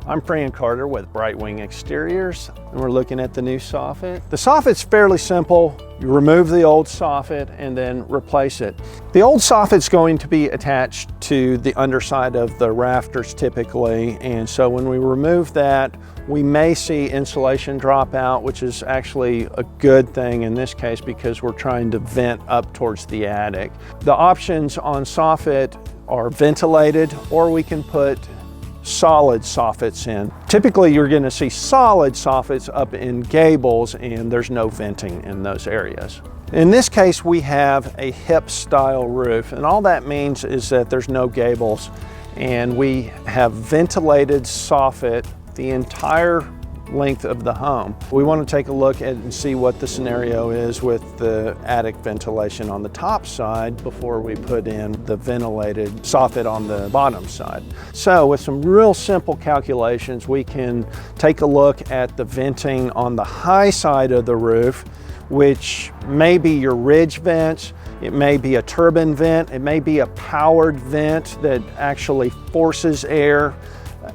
I'm Fran with Brightwing Exteriors, and we're looking at the new soffit. The soffit's fairly simple. You remove the old soffit and then replace it. The old soffit's going to be attached to the underside of the rafters typically, and so when we remove that, we may see insulation drop out, which is actually a good thing in this case because we're trying to vent up towards the attic. The options on soffit are ventilated, or we can put solid soffits in. Typically you're going to see solid soffits up in gables and there's no venting in those areas. In this case we have a hip style roof, and all that means is that there's no gables and we have ventilated soffit the entire length of the home. We want to take a look at and see what the scenario is with the attic ventilation on the top side before we put in the ventilated soffit on the bottom side. So with some real simple calculations, we can take a look at the venting on the high side of the roof, which may be your ridge vents, it may be a turbine vent, it may be a powered vent that actually forces air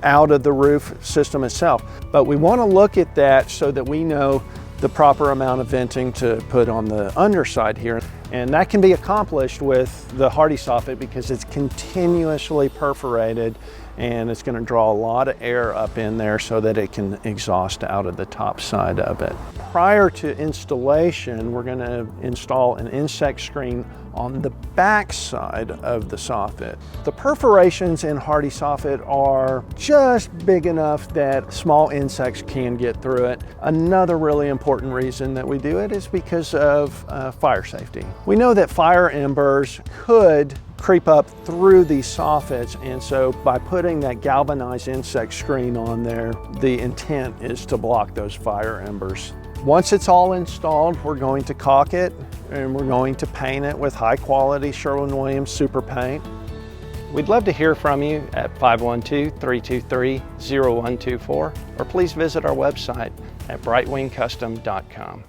out of the roof system itself. But we want to look at that so that we know the proper amount of venting to put on the underside here. And that can be accomplished with the Hardie soffit because it's continuously perforated and it's going to draw a lot of air up in there so that it can exhaust out of the top side of it. Prior to installation, we're going to install an insect screen on the back side of the soffit. The perforations in Hardie soffit are just big enough that small insects can get through it. Another really important reason that we do it is because of fire safety. We know that fire embers could creep up through these soffits, and so by putting that galvanized insect screen on there, the intent is to block those fire embers. Once it's all installed, we're going to caulk it and we're going to paint it with high quality Sherwin-Williams super paint. We'd love to hear from you at 512-323-0124, or please visit our website at brightwingcustom.com.